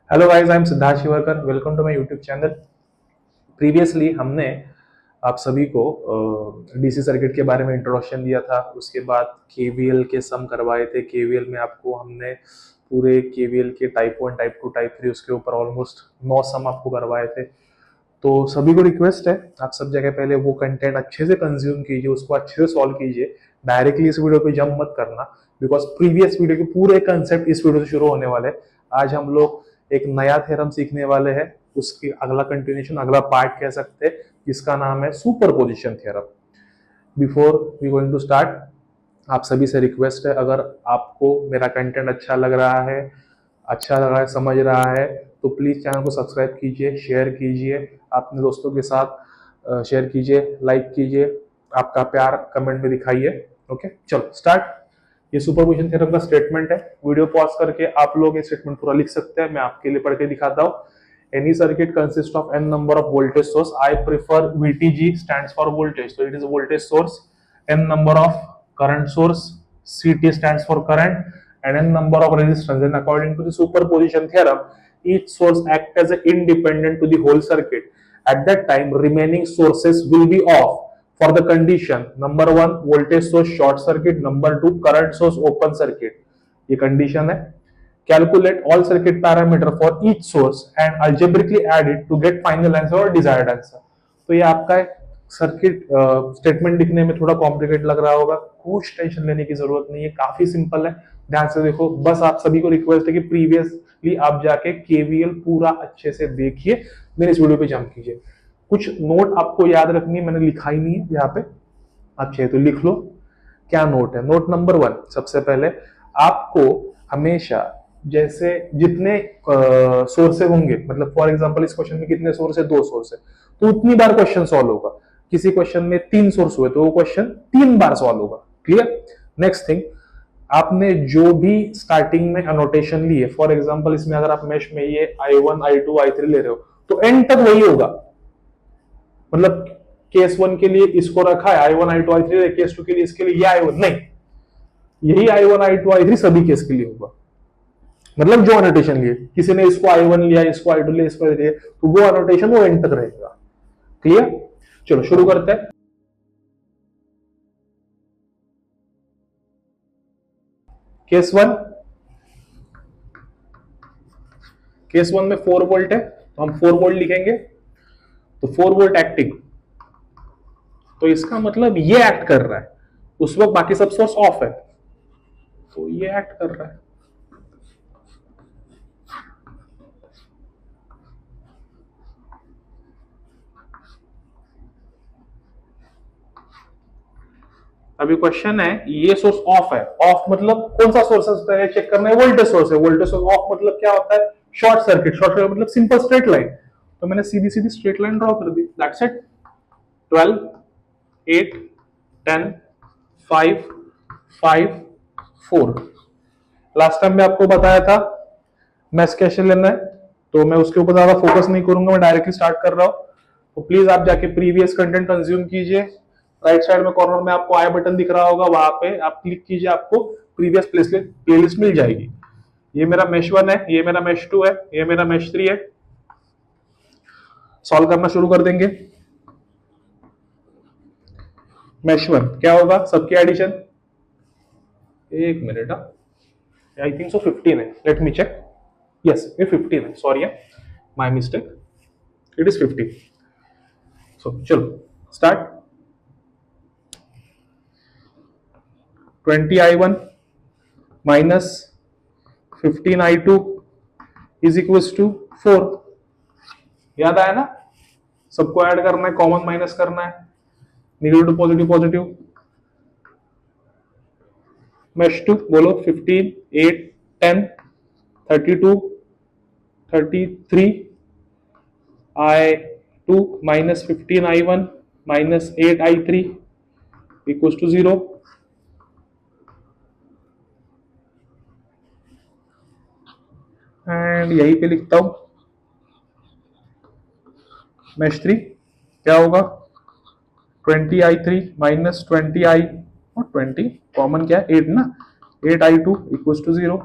Hello guys, I am Siddharth Shivarkar. Welcome to my YouTube channel. Previously हमने आप सभी को डीसी सर्किट के बारे में इंट्रोडक्शन दिया था। उसके बाद केवीएल के सम करवाए थे। केवीएल में आपको हमने पूरे केवीएल के टाइप 1, टाइप 2, टाइप 3 उसके ऊपर ऑलमोस्ट 9 सम आपको करवाए थे। तो सभी को रिक्वेस्ट है, आप सब जगह पहले वो कंटेंट अच्छे से कंज्यूम कीजिए, उसको अच्छे से सॉल्व कीजिए। डायरेक्टली इस वीडियो पे जंप मत करना, बिकॉज प्रीवियस वीडियो के पूरे कंसेप्ट इस वीडियो से शुरू होने वाले हैं। आज हम लोग एक नया थ्योरम सीखने वाले हैं, उसकी अगला कंटिन्यूशन, अगला पार्ट कह सकते हैं, जिसका नाम है superposition theorem. Before we going to start, आप सभी से रिक्वेस्ट है, अगर आपको मेरा कंटेंट अच्छा लग रहा है, अच्छा लग रहा है, समझ रहा है, तो प्लीज चैनल को सब्सक्राइब कीजिए, शेयर कीजिए, अपने दोस्तों के साथ शेयर कीजिए, लाइक कीजिए, आपका प्यार कमेंट में दिखाइए। ओके, चलो स्टार्ट। ये सुपरपोजिशन थ्योरम का स्टेटमेंट है। वीडियो पॉज करके आप लोग ये स्टेटमेंट पूरा लिख सकते हैं, मैं आपके लिए पढ़ के दिखाता हूँ। Any circuit consists of n number of voltage source. I prefer VTG stands for voltage, so it is a voltage source. N number of current source, CT stands for current, and n number of resistance. And according to the superposition theorem, each source acts as a independent to the whole circuit. At that time, remaining sources will be off for the condition number 1 voltage source short circuit, number 2 current source open circuit. ये condition है। Calculate all circuit parameter for each source and algebraically add it to get final answer or desired answer. तो ये आपका circuit statement दिखने में थोड़ा complicate लग रहा होगा, कुछ टेंशन लेने की जरूरत नहीं है, काफी सिंपल है। ध्यान से देखो, बस आप सभी को रिक्वेस्ट है कि प्रीवियसली आप जाके केवीएल पूरा अच्छे से देखिए, मेरे इस वीडियो पे जंप कीजिए। कुछ नोट आपको याद रखनी है, मैंने लिखा ही नहीं है यहाँ पे, आप चाहे तो लिख लो। क्या नोट है? नोट नंबर 1, सबसे पहले आपको हमेशा जैसे जितने सोर्सेज होंगे, मतलब फॉर एग्जांपल इस क्वेश्चन में कितने सोर्स है? 2 सोर्स है, तो उतनी बार क्वेश्चन सॉल्व होगा। किसी क्वेश्चन में 3 सोर्स हुए तो वो क्वेश्चन 3 बार सॉल्व होगा। क्लियर? नेक्स्ट थिंग, आपने जो भी स्टार्टिंग में अनोटेशन ली है, फॉर एग्जांपल इसमें अगर आप मेश में ये I1, I2, I3 ले रहे हो, तो एंड तक वही होगा। मतलब केस 1 के लिए इसको रखा है I1, I2, I3, केस 2 के लिए इसके लिए ये I1 नहीं, यही I1, I2, I3 सभी केस के लिए होगा। मतलब जो अनोटेशन लिए, किसी ने इसको I1 लिया, इसको I2 लिया, इसको लिया, तो वो अनोटेशन वो एंड तक रहेगा। क्लियर? चलो शुरू करते हैं। केस 1, केस 1 में 4 वोल्ट है, तो हम 4 वोल्ट लिखेंगे। तो 4 वोल्ट एक्टिंग, तो इसका मतलब ये एक्ट कर रहा है, उस वक्त बाकी सब सोर्स ऑफ है, तो ये एक्ट कर रहा है। अभी क्वेश्चन है, ये सोर्स ऑफ है। ऑफ मतलब कौन सा सोर्स है चेक करना है? वोल्टेज सोर्स है। वोल्टेज सोर्स ऑफ मतलब क्या होता है? Short circuit. शॉर्ट सर्किट मतलब सिंपल स्ट्रेट लाइन। तो मैंने सीधी सीधी स्ट्रेट लाइन ड्रॉ कर दी, दैट्स इट। 12, 8, 10, 5, 5, 4। लास्ट टाइम मैं आपको बताया था मैथ्स कैसे लेना है, तो मैं उसके ऊपर ज्यादा फोकस नहीं करूंगा, मैं डायरेक्टली स्टार्ट कर रहा हूं। तो प्लीज आप जाके प्रीवियस कंटेंट कंज्यूम कीजिए। राइट साइड में कॉर्नर में आपको आई बटन दिख रहा होगा, वहां पे आप क्लिक कीजिए, आपको प्रीवियस प्लेलिस्ट मिल जाएगी। ये मेरा मेश 1 है, ये मेरा मेश 2 है, ये मेरा मेश 3 है। सॉल्व करना शुरू कर देंगे। मेश 1 क्या होगा? सबके एडिशन, एक मिनट, आई थिंक सो 15 है, लेट मी चेक। यस, ये 15 है, सॉरी है, my mistake, it is 15। So चलो start. 20I1 minus 15I2 is equal to 4। याद आया ना? सबको ऐड करना है, कॉमन माइनस करना है, negative to positive, positive. Mesh 2 बोलो, 15, 8, 10, 32, 33, I2 minus 15I1 minus 8I3 equal to 0। And यहीं पे लिखता हूं मेश 3 क्या होगा? 20I3 माइनस 20I और 20 कॉमन क्या है? 8 ना, 8I2 इक्वल टू 0।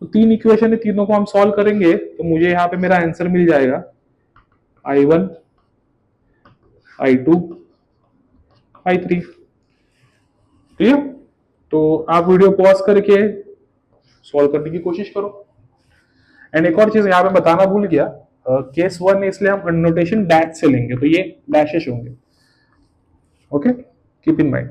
तो तीन इक्वेशन है, तीनों को हम सॉल्व करेंगे तो मुझे यहाँ पे मेरा आंसर मिल जाएगा I1, I2, I3। क्लियर? तो आप वीडियो पॉज करके सॉल्व करने की कोशिश करो। एंड एक और चीज यहाँ पे बताना भूल गया, केस 1 इसलिए हम नोटेशन डैश से लेंगे, तो ये डैशेस होंगे। Okay, keep in mind.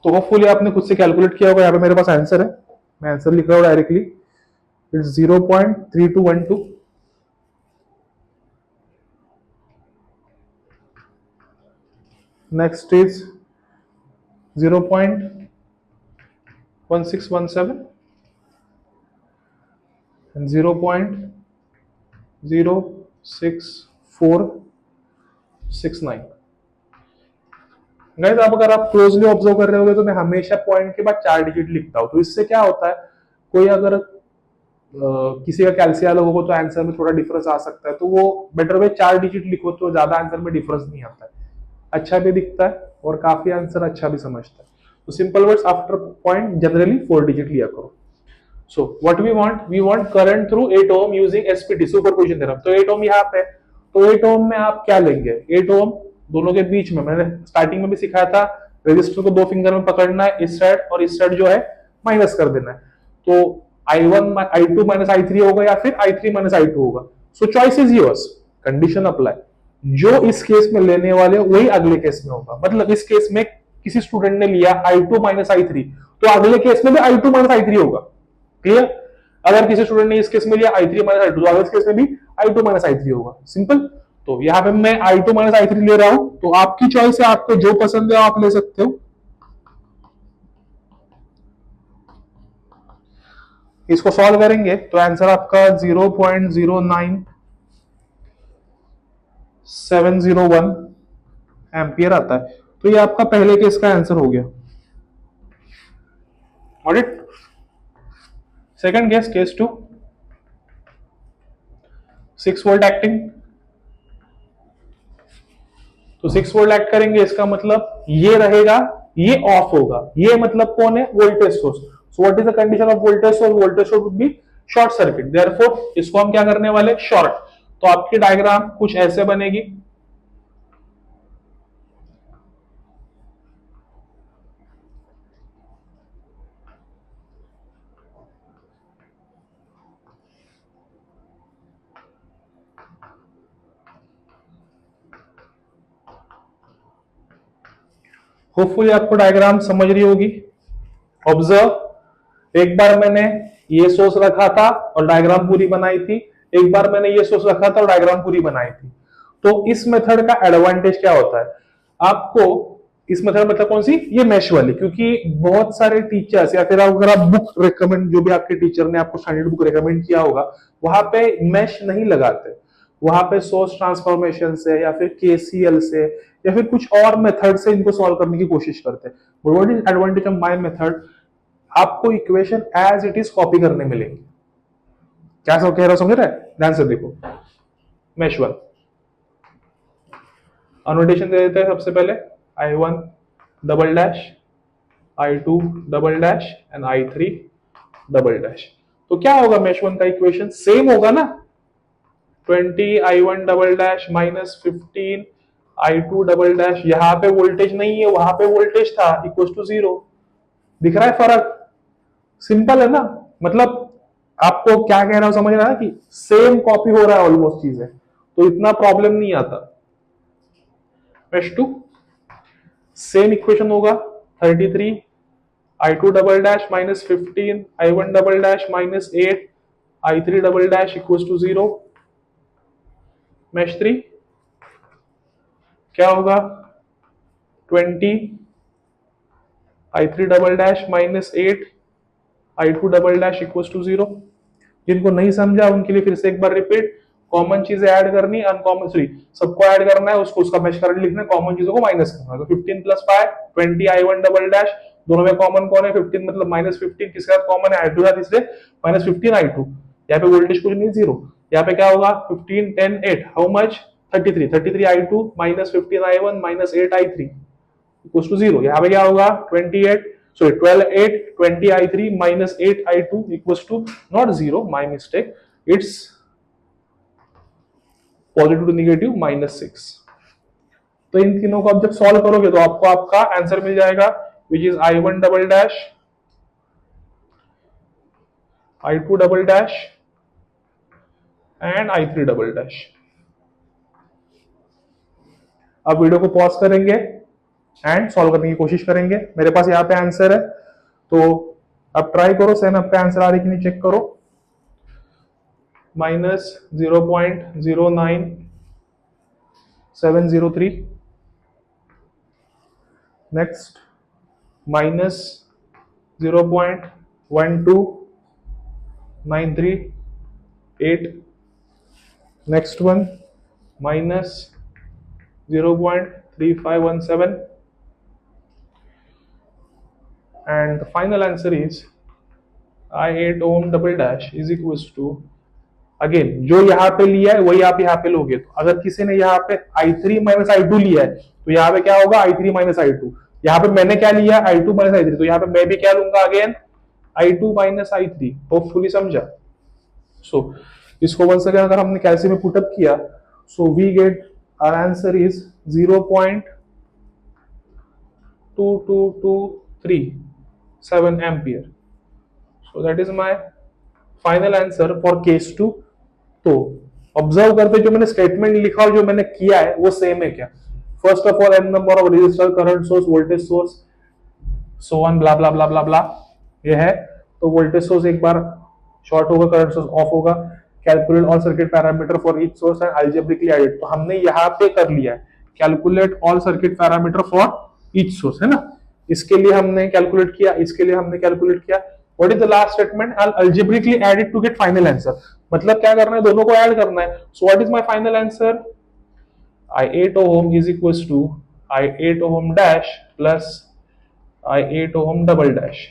तो होपफुली आपने खुद से कैलकुलेट किया होगा। यहाँ पे मेरे पास आंसर है, मैं आंसर लिख रहा हूँ directly. It's 0.3212। Next is 0.1617 and 0.06469। Guys, अब अगर आप क्लोजली ऑब्जर्व कर रहे होगे तो मैं हमेशा पॉइंट के बाद 4 डिजिट लिखता हूं। तो इससे क्या होता है, कोई अगर किसी का कैलसियम हो तो आंसर में थोड़ा डिफरेंस आ सकता है, तो वो बेटर वे 4 डिजिट लिखो तो ज्यादा आंसर में डिफरेंस नहीं आता है, अच्छा भी दिखता है और काफी आंसर अच्छा भी समझता है। तो simple words after point generally 4 digit लिया करो। So what we want current through 8 ohm using SPT, superposition theorem. तो 8 ओम यहाँ पे, तो 8 ओम में आप क्या लेंगे, 8 ओम दोनों के बीच में, मैंने स्टार्टिंग में भी सिखाया था, रेजिस्टर को 2 फिंगर में पकड़ना है, इस साइड और इस साइड जो है माइनस कर देना है। तो I1 I2 माइनस I3 होगा या फिर I3 माइनस I2 होगा। सो choice is yours, condition apply. जो इस केस में लेने वाले वही अगले केस में होगा। मतलब इस केस में किसी स्टूडेंट ने लिया I2 माइनस I3, तो अगले केस में भी I2 माइनस I3 होगा। क्लियर? अगर किसी स्टूडेंट ने इस केस में लिया I3 माइनस I2, तो अगले केस में भी I2 माइनस I3 होगा। सिंपल। तो यहाँ पे मैं I2 माइनस I3 ले रहा हूं, तो आपकी चॉइस है, आपको जो पसंद है आप ले सकते हो। इसको सॉल्व करेंगे तो आंसर आपका 0.09701 एम्पियर आता है। तो ये आपका पहले केस का आंसर हो गया। Got it? Second case, case 2, 6 volt acting. तो 6 वोल्ट एक्ट करेंगे, इसका मतलब ये रहेगा, ये ऑफ होगा। ये मतलब कौन है, voltage source. So what is the condition of voltage source, voltage source would be short circuit, therefore इसको हम क्या करने वाले, शॉर्ट। तो आपकी डायग्राम कुछ ऐसे बनेगी। होपफुली आपको डायग्राम समझ रही होगी। ऑब्जर्व, एक बार मैंने ये सोर्स रखा था और डायग्राम पूरी बनाई थी, एक बार मैंने ये सोर्स रखा था और डायग्राम पूरी बनाई थी। तो इस मेथड का एडवांटेज क्या होता है आपको, इस मेथड मतलब कौन सी, ये मैश वाली, क्योंकि बहुत सारे टीचर्स या फिर अगर आप बुक रेकमेंड, जो भी आपके टीचर ने आपको स्टैंडर्ड बुक रेकमेंड किया होगा, वहां पे मैश नहीं लगाते। वहां पे सोर्स ट्रांसफॉर्मेशन से या फिर केसीएल से या फिर कुछ और मेथड से इनको सॉल्व करने की कोशिश करते हैं। What is advantage of my method, आपको equation as it is copy करने मिलेंगे। क्या सब कह रहा हूं, समझ रहे हैं? ध्यान से देखो। मैश वन, अनोटेशन दे देते हैं सबसे पहले, I1 double dash, I2 double dash and I3 double dash. तो क्या होगा मैश वन का इक्वेशन, सेम होगा ना, 20 I1 double dash minus 15 I2 double dash. यहां पे वोल्टेज नहीं है, वहां पे वोल्टेज था, इक्वल टू 0। दिख रहा है फर्क? सिंपल है ना। मतलब आपको क्या कह रहा हूं समझ रहा है कि सेम कॉपी हो रहा है ऑलमोस्ट चीजें, तो इतना प्रॉब्लम नहीं आता। मैश टू, सेम इक्वेशन होगा, 33 I2 double dash minus 15 I1 double dash minus 8 I3 double dash equal to 0। Mesh three क्या होगा, 20 I3 double dash minus 8 I2 double dash equal to 0। जिनको नहीं समझा उनके लिए फिर से एक बार रिपीट, कॉमन चीजें ऐड करनी, अनकॉमन सॉरी सबको ऐड करना है, उसको उसका मैश करंट लिखना है, कॉमन चीजों को माइनस करना है। तो 15 प्लस 5 20 I1 डबल डैश, दोनों में कॉमन कौन है, 15 मतलब माइनस 15, किसके साथ कॉमन है, I2 साथ, इसलिए माइनस 15 I2। यहाँ पे वोल्टेज कुछ नहीं, 0। यहाँ पे क्या होगा, 15 10 8 how much, 33 I2 minus 15 I1 minus 8 I3। Equals to 0। यहाँ पे क्या होगा 28 sorry 12 8 20i3 minus 8i2 equals to not 0, my mistake, it's positive to negative -6। तो इन तीनों को आप जब सॉल्व करोगे तो आपको आपका आंसर मिल जाएगा which is I1 double dash I2 double dash and I3 double dash. अब वीडियो को पॉज करेंगे एंड सॉल्व करने की कोशिश करेंगे। मेरे पास यहाँ पे आंसर है, तो अब ट्राई करो सेम आपका आंसर आ रही कि नहीं चेक करो। -0.09703, next -0.12938, next one -0.3517, and the final answer is I8 ohm double dash is equals to, again जो यहाँ पे लिया है वही आप यहाँ पे लोगे। तो अगर किसी ने यहाँ पे I3 माइनस I2 लिया है तो यहाँ पे क्या होगा I3 माइनस I2। यहाँ पे मैंने क्या लिया I2 माइनस I3, तो यहाँ पे मैं भी क्या लूंगा again I2 minus I3। Hopefully समझा। सो इसको वंस अगेन अगर हमने कैलसी में पुटअप किया, so we get our answer is 0.2223 ampere. So that is my final answer for case 2। तो ऑब्जर्व करते जो मैंने स्टेटमेंट लिखा और जो मैंने किया है वो सेम है क्या। First of all an number of resistor, current source, voltage source, so on bla bla bla bla bla, ये है। तो वोल्टेज सोर्स एक बार शॉर्ट होगा, करंट सोर्स ऑफ होगा। Calculate all circuit parameter for each source and algebraically added, तो हमने यहाँ पे कर लिया है calculate all circuit parameter for each source, है ना। इसके लिए हमने कैलकुलेट किया, इसके लिए हमने कैलकुलेट किया। What is the last statement? I'll algebraically add it to get final answer. मतलब क्या करना है, दोनों को ऐड करना है। So what is my final answer? I8 ohm is equals to I8 ohm dash plus I8 ohm double dash.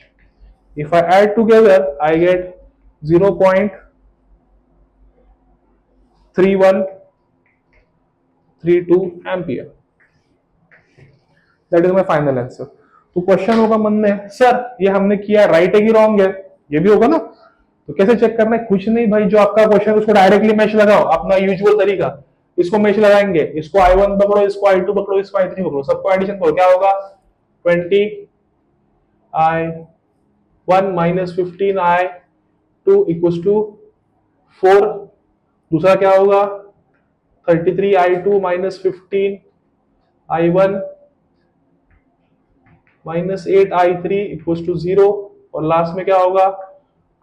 If I add together, I get 0.3132 ampere. That is my final answer. तो question होगा मन में, sir ये हमने किया right है कि wrong है, ये भी होगा ना। तो कैसे चेक करना है, कुछ नहीं भाई, जो आपका क्वेश्चन उसको डायरेक्टली मैच लगाओ, अपना यूजुअल तरीका। इसको मैच लगाएंगे, इसको I1 पकड़ो, इसको I2 पकड़ो, इसको I3 पकड़ो, सबको एडिशन करो, क्या होगा 20I1 minus 15I2 equals to 4। दूसरा क्या होगा 33I2 minus 15I1 minus 8I3 equals to 0। और लास्ट में क्या होगा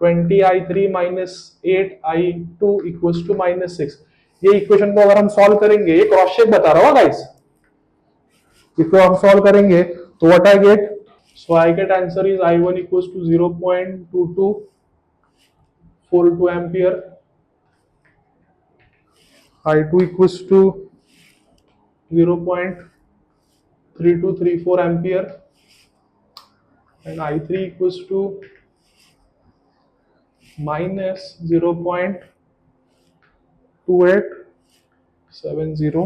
20I3 minus 8I2 equals to -6। ये इक्वेशन को अगर हम सॉल्व करेंगे, ये क्रॉस चेक बता रहा हूँ गाइस, इसको हम सॉल्व करेंगे तो what I get, so I get answer is I1 equals to 0.2242 ampere, I2 equals to 0.3234 ampere and I3 equals to minus 0.2870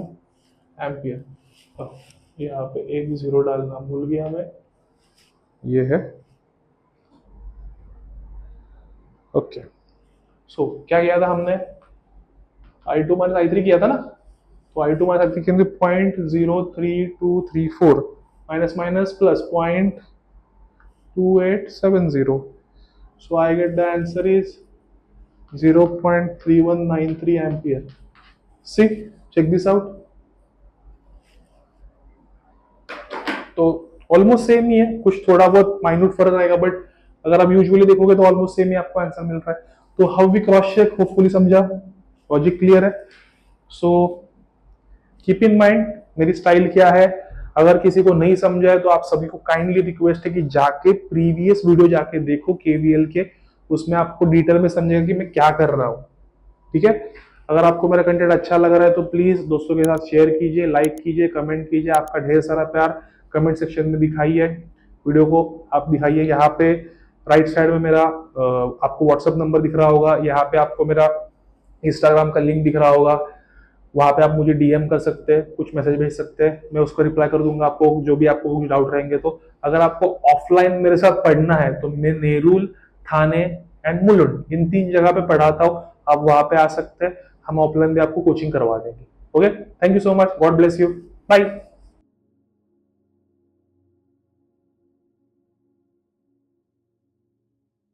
ampere. यहाँ पे एक जीरो डालना भूल गया मैं, ये है ओके। सो क्या किया था हमने, I2 माइनस I3 किया था ना, तो I2 माइनस I3 क्योंकि 0.03234 minus minus plus 0.2870, so I get the answer is 0.3193 ampere. See, check this out. तो ऑलमोस्ट सेम ही है, कुछ थोड़ा बहुत माइन्यूट फर्क आएगा, बट अगर आप यूजुअली देखोगे तो ऑलमोस्ट सेम ही आपको आंसर मिल रहा है। तो how we cross check, hopefully समझा, लॉजिक क्लियर है। सो कीप इन माइंड मेरी स्टाइल क्या है। अगर किसी को नहीं समझा है तो आप सभी को काइंडली रिक्वेस्ट है कि जाके प्रीवियस वीडियो जाके देखो केवीएल के, उसमें आपको डिटेल में समझेगा कि मैं क्या कर रहा हूँ, ठीक है। अगर आपको मेरा कंटेंट अच्छा लग रहा है तो प्लीज दोस्तों के साथ शेयर कीजिए, लाइक कीजिए, कमेंट कीजिए। आपका ढेर सारा प्यार कमेंट सेक्शन में दिखाइए, वीडियो को आप दिखाइए। यहाँ पे राइट साइड में मेरा आपको व्हाट्सएप नंबर दिख रहा होगा, यहाँ पे आपको मेरा इंस्टाग्राम का लिंक दिख रहा होगा, वहां पे आप मुझे डीएम कर सकते हैं, कुछ मैसेज भेज सकते हैं, मैं उसको रिप्लाई कर दूंगा आपको, जो भी आपको कुछ डाउट रहेंगे तो। अगर आपको ऑफलाइन मेरे साथ पढ़ना है तो मैं नेरुल, थाने एंड मुलुंड इन 3 जगह पे पढ़ाता हूँ, आप वहां पे आ सकते हैं, हम ऑफलाइन भी आपको कोचिंग करवा देंगे। Okay, thank you so much, God bless you, bye.